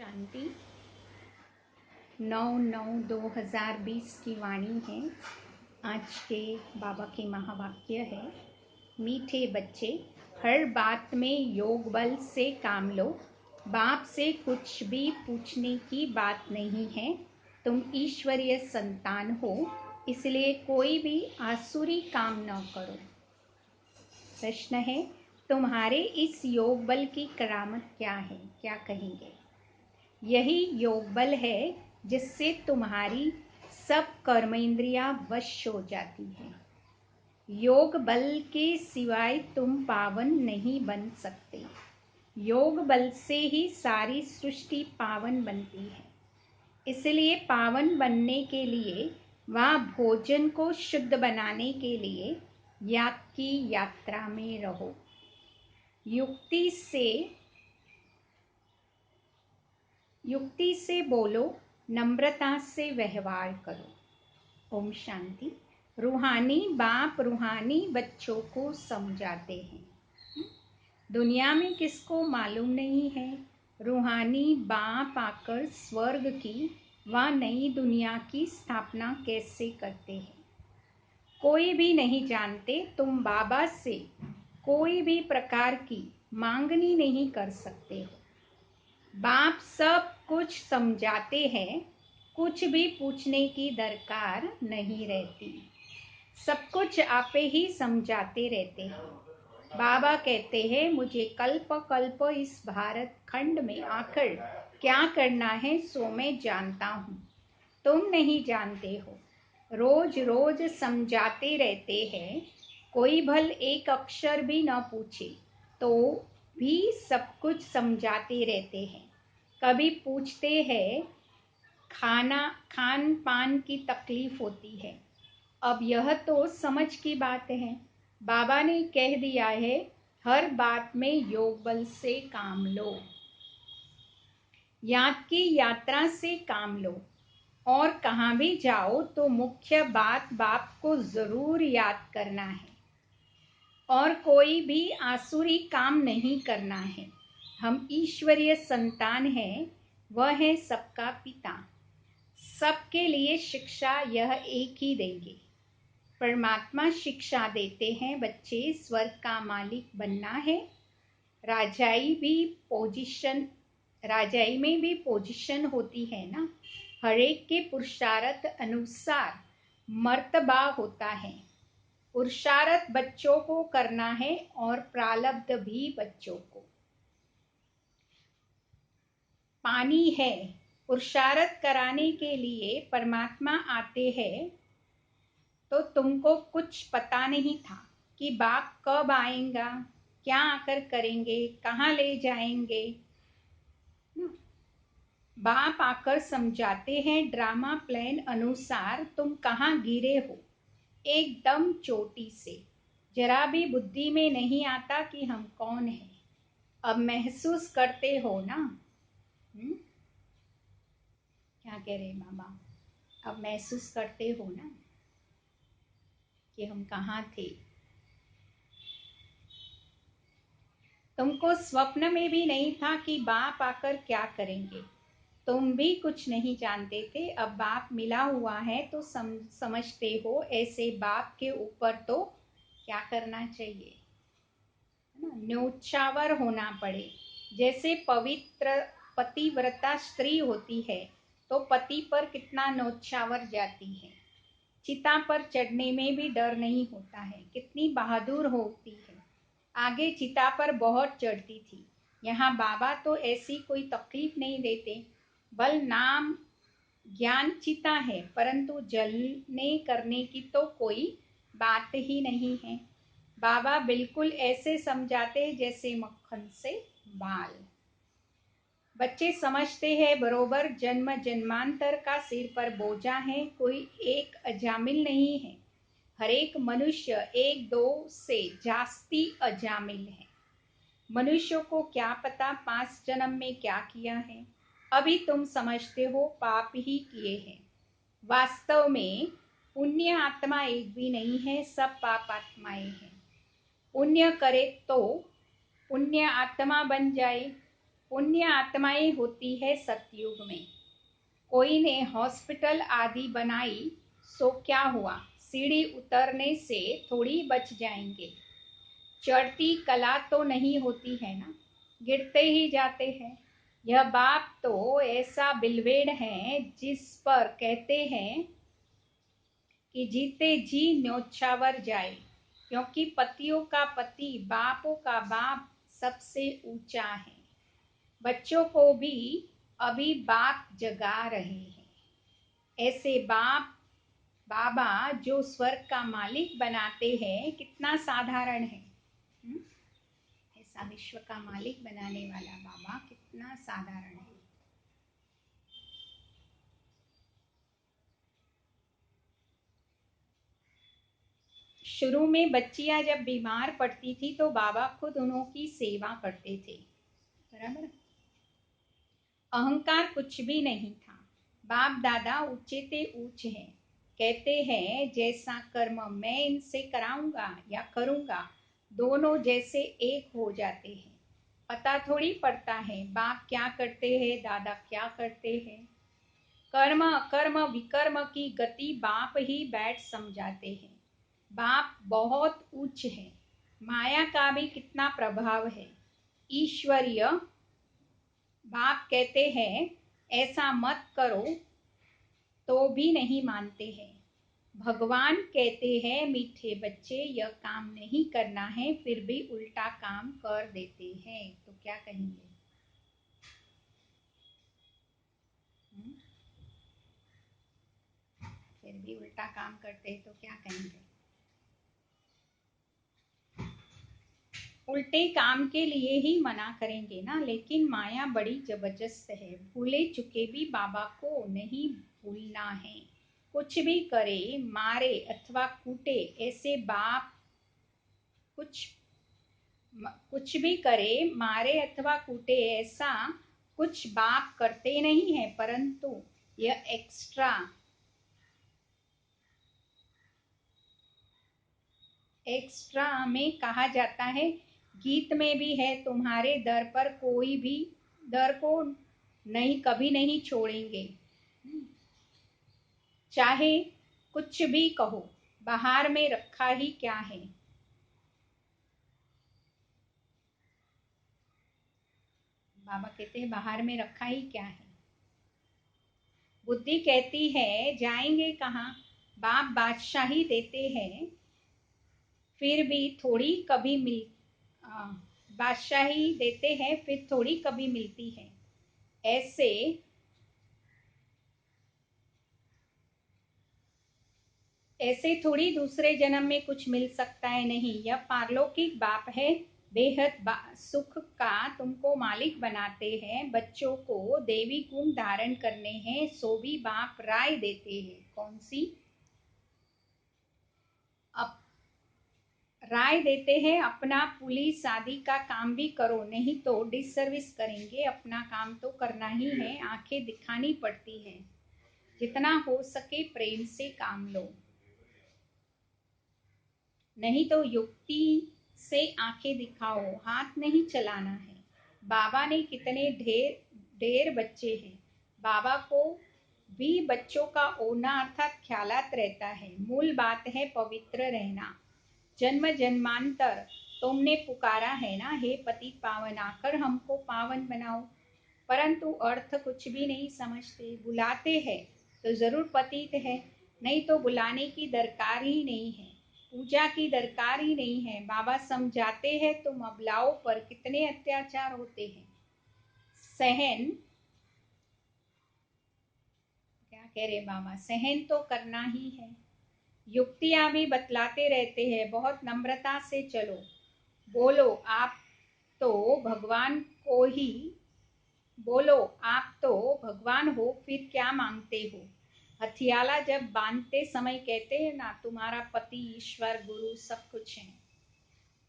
शांति 9/9/2020 की वाणी है। आज के बाबा के महावाक्य है, मीठे बच्चे, हर बात में योग बल से काम लो। बाप से कुछ भी पूछने की बात नहीं है। तुम ईश्वरीय संतान हो, इसलिए कोई भी आसुरी काम न करो। प्रश्न है, तुम्हारे इस योग बल की करामत क्या है? क्या कहेंगे? यही योग बल है जिससे तुम्हारी सब कर्मेंद्रियां वश हो जाती हैं। योग बल के सिवाय तुम पावन नहीं बन सकते। योग बल से ही सारी सृष्टि पावन बनती है। इसलिए पावन बनने के लिए वहाँ भोजन को शुद्ध बनाने के लिए याग की यात्रा में रहो। युक्ति से बोलो, नम्रता से व्यवहार करो। ओम शांति। रूहानी बाप रूहानी बच्चों को समझाते हैं। दुनिया में किसको मालूम नहीं है, रूहानी बाप आकर स्वर्ग की व नई दुनिया की स्थापना कैसे करते हैं। कोई भी नहीं जानते। तुम बाबा से कोई भी प्रकार की मांगनी नहीं कर सकते हो। बाप सब कुछ समझाते हैं, कुछ भी पूछने की दरकार नहीं रहती। सब कुछ आपे ही समझाते रहते हैं। बाबा कहते हैं, मुझे कल्प कल्प इस भारत खंड में आकर क्या करना है सो मैं जानता हूँ, तुम नहीं जानते हो। रोज रोज समझाते रहते हैं। कोई भल एक अक्षर भी न पूछे तो भी सब कुछ समझाते रहते हैं। कभी पूछते हैं, खान पान की तकलीफ होती है। अब यह तो समझ की बात है। बाबा ने कह दिया है, हर बात में योग बल से काम लो, याद की यात्रा से काम लो। और कहाँ भी जाओ तो मुख्य बात बाप को जरूर याद करना है और कोई भी आसुरी काम नहीं करना है। हम ईश्वरीय संतान हैं, वह है सबका पिता। सबके लिए शिक्षा यह एक ही देंगे। परमात्मा शिक्षा देते हैं, बच्चे स्वर्ग का मालिक बनना है। राजाई में भी पोजीशन होती है ना। हरेक के पुरुषार्थ अनुसार मर्तबा होता है। पुरुषार्थ बच्चों को करना है और प्रारब्ध भी बच्चों को। पानी है, पुरुषार्थ कराने के लिए परमात्मा आते हैं। तो तुमको कुछ पता नहीं था कि बाप कब आएगा, क्या आकर करेंगे, कहाँ ले जाएंगे। बाप आकर समझाते हैं, ड्रामा प्लान अनुसार तुम कहाँ गिरे हो, एकदम चोटी से। जरा भी बुद्धि में नहीं आता कि हम कौन हैं। अब महसूस करते हो ना? क्या कह रहे बाबा? अब महसूस करते हो ना कि हम कहाँ थे। तुमको स्वप्न में भी नहीं था कि बाप आकर क्या करेंगे। तुम भी कुछ नहीं जानते थे। अब बाप मिला हुआ है तो समझते हो। ऐसे बाप के ऊपर तो क्या करना चाहिए, न्योछावर होना पड़े। जैसे पवित्र पतिव्रता स्त्री होती है तो पति पर कितना न्योछावर जाती है। चिता पर चढ़ने में भी डर नहीं होता है। कितनी बहादुर होती है। आगे चिता पर बहुत चढ़ती थी। यहाँ बाबा तो ऐसी कोई तकलीफ नहीं देते। बल नाम ज्ञान चिता है, परंतु जलने करने की तो कोई बात ही नहीं है। बाबा बिल्कुल ऐसे समझाते हैं जैसे मक्खन से बाल। बच्चे समझते हैं बरोबर, जन्म जन्मांतर का सिर पर बोझा है, कोई एक अजामिल नहीं है। हर एक मनुष्य एक दो से जास्ती अजामिल है। मनुष्यों को क्या पता 5 जन्म में क्या किया है। अभी तुम समझते हो पाप ही किए हैं। वास्तव में पुण्य आत्मा एक भी नहीं है, सब पाप आत्माएं हैं। पुण्य करे तो पुण्य आत्मा बन जाए, पुण्य आत्माएं होती है सतयुग में। कोई ने हॉस्पिटल आदि बनाई, सो क्या हुआ, सीढ़ी उतरने से थोड़ी बच जाएंगे। चढ़ती कला तो नहीं होती है ना, गिरते ही जाते हैं। यह बाप तो ऐसा बिलवेड़ है जिस पर कहते हैं कि जीते जी न्योछावर जाए, क्योंकि पतियों का पति बापों का बाप सबसे ऊंचा है। बच्चों को भी अभी बाप जगा रहे हैं। ऐसे बाप बाबा जो स्वर्ग का मालिक बनाते हैं, कितना साधारण है। ऐसा विश्व का मालिक बनाने वाला बाबा कितना साधारण है। शुरू में बच्चियां जब बीमार पड़ती थी तो बाबा खुद उनकी सेवा करते थे। बराबर। अहंकार कुछ भी नहीं था। बाप दादा ऊंचे ते ऊंच हैं। कहते हैं जैसा कर्म मैं इनसे कराऊंगा या करूंगा, दोनों जैसे एक हो जाते हैं। पता थोड़ी पड़ता है बाप क्या करते हैं, दादा क्या करते हैं। कर्म अकर्म विकर्म की गति बाप ही बैठ समझाते हैं। बाप बहुत उच्च है। माया का भी कितना प्रभाव है। ईश्वरीय बाप कहते हैं ऐसा मत करो, तो भी नहीं मानते हैं। भगवान कहते हैं मीठे बच्चे यह काम नहीं करना है, फिर भी उल्टा काम कर देते हैं, तो क्या कहेंगे। फिर भी उल्टा काम करते हैं तो क्या कहेंगे। उल्टे काम के लिए ही मना करेंगे ना, लेकिन माया बड़ी जबरदस्त है। भूले चुके भी बाबा को नहीं भूलना है। कुछ भी करे, मारे अथवा कूटे, ऐसे बाप कुछ कुछ भी करे, मारे अथवा कूटे, ऐसा कुछ बाप करते नहीं है। परंतु यह एक्स्ट्रा में कहा जाता है। गीत में भी है, तुम्हारे दर पर कोई भी दर को नहीं कभी नहीं छोड़ेंगे। चाहे कुछ भी कहो, बाहर में रखा ही क्या है। बाबा कहते हैं बाहर में रखा ही क्या है। बुद्धि कहती है जाएंगे कहाँ। बाप बादशाही देते हैं, फिर भी थोड़ी कभी आ, बादशाही देते हैं फिर थोड़ी कभी मिलती है। ऐसे ऐसे थोड़ी दूसरे जन्म में कुछ मिल सकता है। नहीं, यह पारलौकिक बाप है। बेहद सुख का तुमको मालिक बनाते हैं। बच्चों को देवी गुण धारण करने हैं, सो भी बाप राय देते हैं। कौन सी अब राय देते हैं, अपना पुलिस आदि का काम भी करो, नहीं तो डिसर्विस करेंगे। अपना काम तो करना ही है, आंखें दिखानी पड़ती है। जितना हो सके प्रेम से काम लो, नहीं तो युक्ति से आंखें दिखाओ, हाथ नहीं चलाना है। बाबा ने कितने ढेर ढेर बच्चे हैं। बाबा को भी बच्चों का ओना अर्थात ख्यालात रहता है। मूल बात है पवित्र रहना। जन्म जन्मांतर तुमने पुकारा है ना, हे पतित पावन आकर हमको पावन बनाओ। परंतु अर्थ कुछ भी नहीं समझते। बुलाते हैं तो जरूर पतित है, नहीं तो बुलाने की दरकार ही नहीं है, पूजा की दरकार ही नहीं है। बाबा समझाते हैं तुम अबलाओं पर कितने अत्याचार होते हैं। सहन, क्या कह रहे बाबा, सहन तो करना ही है। युक्तियां भी बतलाते रहते हैं, बहुत नम्रता से चलो। बोलो आप तो भगवान को ही बोलो आप तो भगवान हो, फिर क्या मांगते हो। हथियाला जब बांधते समय कहते हैं ना, तुम्हारा पति ईश्वर गुरु सब कुछ है।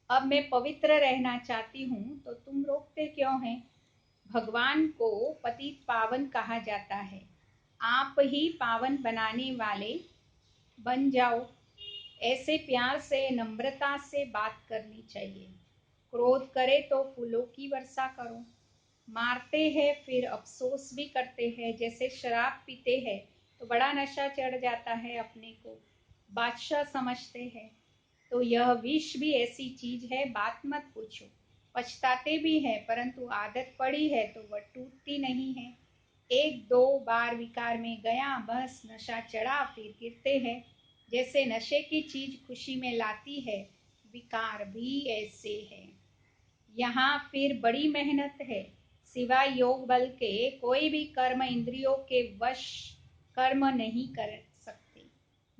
अब मैं पवित्र रहना चाहती हूँ तो तुम रोकते क्यों हैं। भगवान को पतित पावन कहा जाता है। आप ही पावन बनाने वाले बन जाओ। ऐसे प्यार से नम्रता से बात करनी चाहिए। क्रोध करे तो फूलों की वर्षा करो। मारते हैं फिर अफसोस भी करते हैं। जैसे शराब पीते हैं तो बड़ा नशा चढ़ जाता है, अपने को बादशाह समझते हैं। तो यह विष भी ऐसी चीज है, बात मत पूछो। पछताते भी हैं, परंतु आदत पड़ी है तो वह टूटती नहीं है। एक दो बार विकार में गया, बस नशा चढ़ा, फिर गिरते हैं। जैसे नशे की चीज खुशी में लाती है, विकार भी ऐसे है। यहाँ फिर बड़ी मेहनत है। सिवाय योग बल के कोई भी कर्म इंद्रियों के वश कर्म नहीं कर सकते।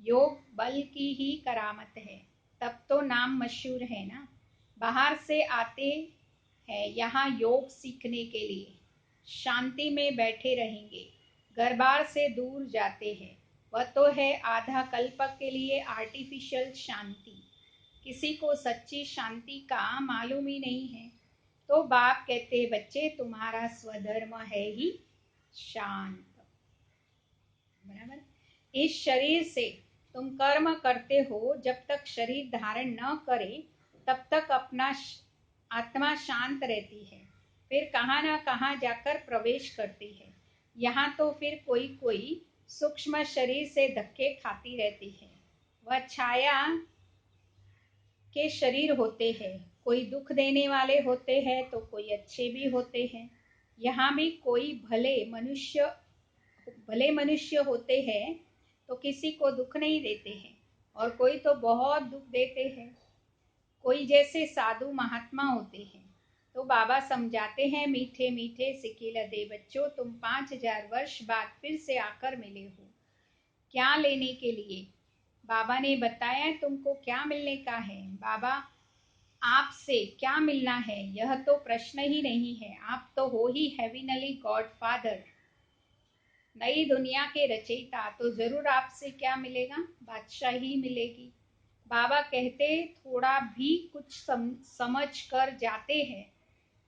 योग बल की ही करामत है, तब तो नाम मशहूर है ना। बाहर से आते हैं यहाँ योग सीखने के लिए, शांति में बैठे रहेंगे, घर बार से दूर जाते हैं। वह तो है आधा कल्प के लिए आर्टिफिशियल शांति। किसी को सच्ची शांति का मालूम ही नहीं है। तो बाप कहते, बच्चे तुम्हारा स्वधर्म है ही शांत। बराबर। इस शरीर से तुम कर्म करते हो, जब तक शरीर धारण न करे तब तक अपना आत्मा शांत रहती है, फिर कहाँ ना कहाँ जाकर प्रवेश करती है। यहाँ तो फिर कोई कोई सूक्ष्म शरीर से धक्के खाती रहती है। वह छाया के शरीर होते हैं, कोई दुख देने वाले होते हैं तो कोई अच्छे भी होते हैं। यहाँ भी कोई भले मनुष्य होते हैं तो किसी को दुख नहीं देते हैं, और कोई तो बहुत दुख देते हैं। कोई जैसे साधु महात्मा होते हैं। तो बाबा समझाते हैं, मीठे मीठे सिकिलदे बच्चों, तुम 5000 वर्ष बाद फिर से आकर मिले हो। क्या लेने के लिए? बाबा ने बताया तुमको क्या मिलने का है। बाबा आपसे क्या मिलना है यह तो प्रश्न ही नहीं है। आप तो हो ही हेविनली गॉड फादर, नई दुनिया के रचयिता। तो जरूर आपसे क्या मिलेगा? बादशाही मिलेगी। बाबा कहते थोड़ा भी कुछ समझ कर जाते हैं।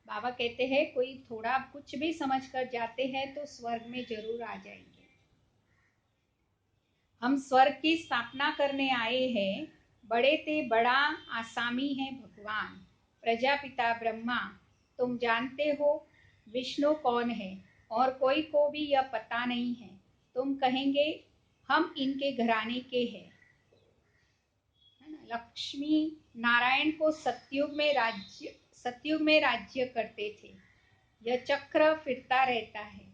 बाबा कहते हैं कोई थोड़ा कुछ भी समझ कर जाते हैं तो स्वर्ग में जरूर आ जाएंगे। हम स्वर्ग की स्थापना करने आए हैं। बड़े ते बड़ा आसामी है भगवान, प्रजापिता ब्रह्मा। तुम जानते हो विष्णु कौन है, और कोई को भी यह पता नहीं है। तुम कहेंगे हम इनके घराने के हैं, है ना। लक्ष्मी नारायण को सतयुग में राज्य करते थे। यह चक्र फिरता रहता है।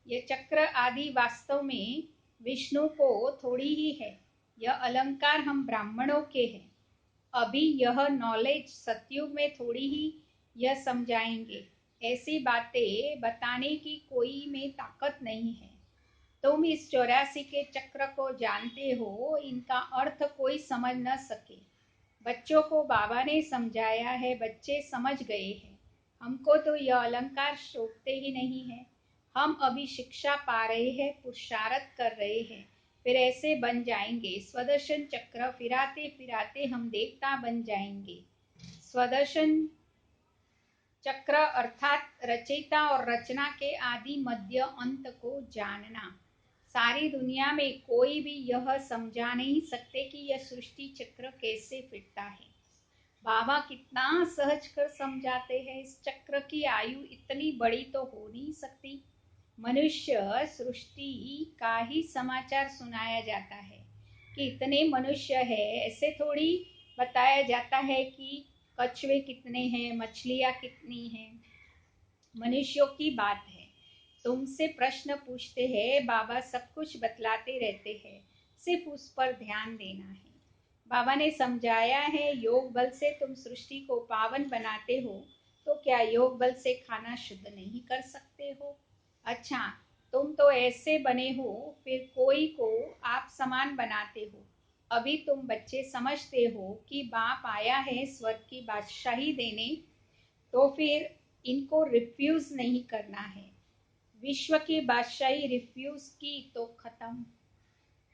यह चक्र आदि वास्तव में विष्णु को थोड़ी ही है। यह अलंकार हम ब्राह्मणों के हैं। अभी यह नॉलेज सतयुग में थोड़ी ही यह समझाएंगे। ऐसी बातें बताने की कोई में ताकत नहीं है। तुम इस 84 के चक्र को जानते हो, इनका अर्थ कोई समझ न सके। बच्चों को बाबा ने समझाया है, बच्चे समझ गए हैं। हमको तो यह अलंकार शोभते ही नहीं है। हम अभी शिक्षा पा रहे हैं, पुरुषार्थ कर रहे हैं, फिर ऐसे बन जाएंगे। स्वदर्शन चक्र फिराते फिराते हम देवता बन जाएंगे। स्वदर्शन चक्र अर्थात रचयिता और रचना के आदि मध्य अंत को जानना। सारी दुनिया में कोई भी यह समझा नहीं सकते कि यह सृष्टि चक्र कैसे फिरता है। बाबा कितना सहज कर समझाते हैं। इस चक्र की आयु इतनी बड़ी तो हो नहीं सकती। मनुष्य सृष्टि का ही समाचार सुनाया जाता है कि इतने मनुष्य है, ऐसे थोड़ी बताया जाता है कि कछुए कितने हैं, मछलियाँ कितनी हैं। मनुष्यों की बात है। तुमसे प्रश्न पूछते हैं, बाबा सब कुछ बतलाते रहते हैं, सिर्फ उस पर ध्यान देना है। बाबा ने समझाया है, योग बल से तुम सृष्टि को पावन बनाते हो, तो क्या योग बल से खाना शुद्ध नहीं कर सकते हो? अच्छा, तुम तो ऐसे बने हो, फिर कोई को आप समान बनाते हो। अभी तुम बच्चे समझते हो कि बाप आया है स्वर्ग की बादशाही देने, तो फिर इनको रिफ्यूज नहीं करना है। विश्व की बादशाही रिफ्यूज की तो खत्म।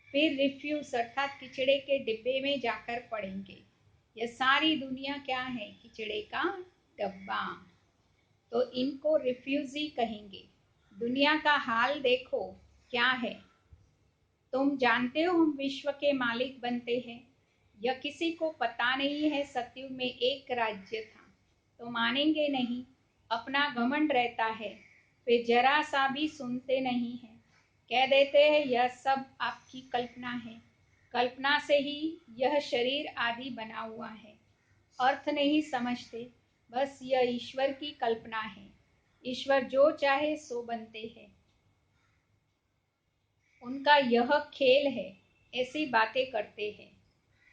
फिर रिफ्यूज अर्थात किचड़े के डिब्बे में जाकर पड़ेंगे। यह सारी दुनिया क्या है? किचड़े का डब्बा। तो इनको रिफ्यूज ही कहेंगे। दुनिया का हाल देखो क्या है। तुम जानते हो हम विश्व के मालिक बनते हैं। यह किसी को पता नहीं है सतयुग में एक राज्य था, तो मानेंगे नहीं। अपना घमंड रहता है, वे जरा सा भी सुनते नहीं हैं। कह देते हैं यह सब आपकी कल्पना है, कल्पना से ही यह शरीर आदि बना हुआ है। अर्थ नहीं समझते, बस यह ईश्वर की कल्पना है। ईश्वर जो चाहे सो बनते हैं, उनका यह खेल है, ऐसी बातें करते हैं।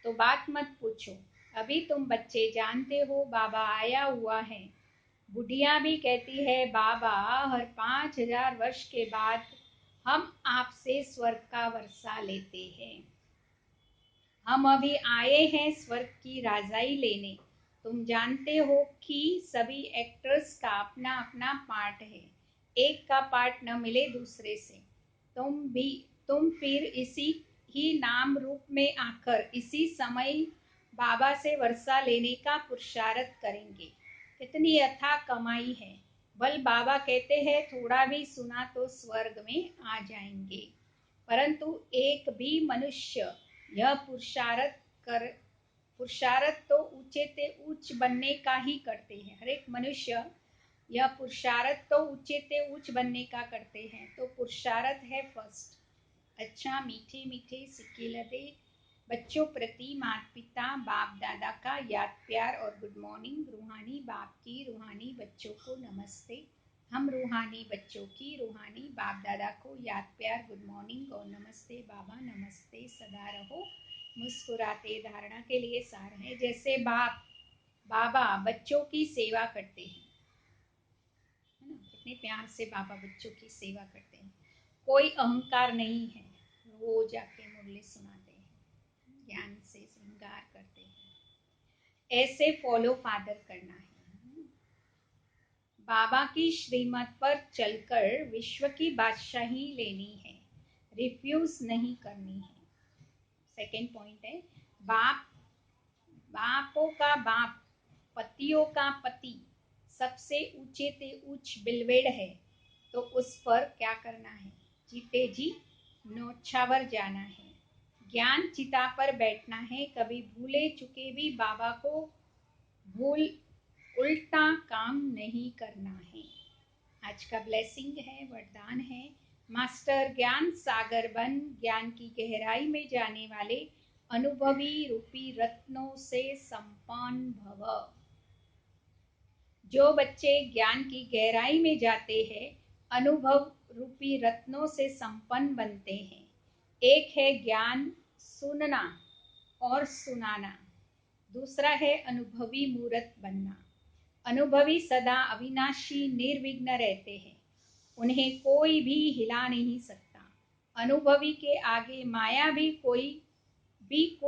तो बात मत पूछो, अभी तुम बच्चे जानते हो बाबा आया हुआ है। बुढ़िया भी कहती है बाबा हर 5000 वर्ष के बाद हम आपसे स्वर्ग का वर्षा लेते हैं। हम अभी आए हैं स्वर्ग की राजाई लेने। तुम जानते हो कि सभी एक्टर्स का अपना अपना पार्ट है, एक का पार्ट न मिले दूसरे से। तुम फिर इसी ही नाम रूप में आकर इसी समय बाबा से वर्षा लेने का पुरुषार्थ करेंगे। कितनी अथाह कमाई है। बल बाबा कहते हैं थोड़ा भी सुना तो स्वर्ग में आ जाएंगे। परंतु एक भी मनुष्य यह पुरुषार्थ तो ऊंचे ते ऊंच बनने का ही करते हैं। हर एक मनुष्य यह पुरुषार्थ तो ऊंचे ते ऊंच बनने का करते हैं। तो पुरुषार्थ है फर्स्ट। अच्छा मीठे मीठे सिक्के लदे बच्चों प्रति माता पिता बाप दादा का याद प्यार और गुड मॉर्निंग। रूहानी बाप की रूहानी बच्चों को नमस्ते। हम रूहानी बच्चों की रूहानी बाप दादा को याद प्यार गुड मॉर्निंग और नमस्ते। बाबा नमस्ते, सदा रहो मुस्कुराते। धारणा के लिए सार है। जैसे बाबा बच्चों की सेवा करते हैं, है ना, कितने प्यार से बाबा बच्चों की सेवा करते हैं। कोई अहंकार नहीं है, रोज आके मुरली सुनाते हैं, ज्ञान से श्रृंगार करते हैं। ऐसे फॉलो फादर करना है। बाबा की श्रीमत पर चलकर विश्व की बादशाही लेनी है, रिफ्यूज नहीं करनी है। सेकेंड पॉइंट है बापों का बाप, पतियों का पति सबसे ऊंचे ते ऊंच बिलवेड़ है। तो उस पर क्या करना है? जीते जी नौछावर जाना है। ज्ञान चिता पर बैठना है। कभी भूले चुके भी बाबा को भूल उल्टा काम नहीं करना है। आज का ब्लेसिंग है, वरदान है। मास्टर ज्ञान सागर बन, ज्ञान की गहराई में जाने वाले अनुभवी रूपी रत्नों से संपन्न भव। जो बच्चे ज्ञान की गहराई में जाते हैं, अनुभव रूपी रत्नों से संपन्न बनते हैं। एक है ज्ञान सुनना और सुनाना, दूसरा है अनुभवी मूर्त बनना। अनुभवी सदा अविनाशी निर्विघ्न रहते हैं, उन्हें कोई भी हिला नहीं सकता। अनुभवी के आगे माया की कोई भी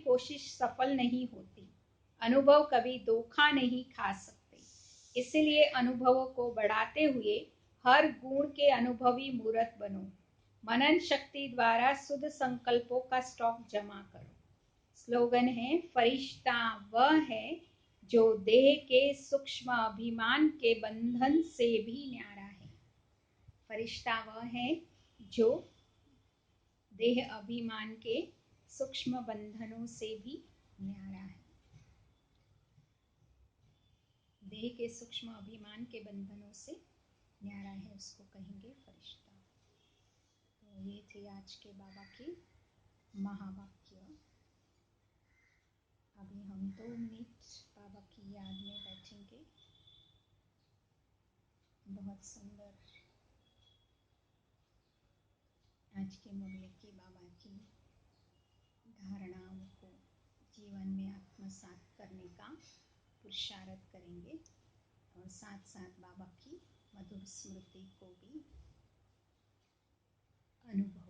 कोशिश सफल नहीं होती। अनुभव कभी धोखा नहीं खा सकते। इसलिए अनुभवों को बढ़ाते हुए हर गुण के अनुभवी मूर्त बनो। मनन शक्ति द्वारा शुद्ध संकल्पों का स्टॉक जमा करो। स्लोगन है फरिश्ता वह है जो देह के सूक्ष्म अभिमान के बंधन से भी न्यारा है। फरिश्ता वह है जो देह अभिमान के सूक्ष्म बंधनों से भी न्यारा है। देह के सूक्ष्म अभिमान के बंधनों से न्यारा है, उसको कहेंगे फरिश्ता। तो ये थे आज के बाबा के महावाक्य। अभी हम 2 मिनट बाबा की याद में बैठेंगे। बहुत सुंदर आज के मुरली की बाबा की धारणाओं को जीवन में आत्मसात करने का पुरुषार्थ करेंगे और साथ साथ बाबा की मधुर स्मृति को भी अनुभव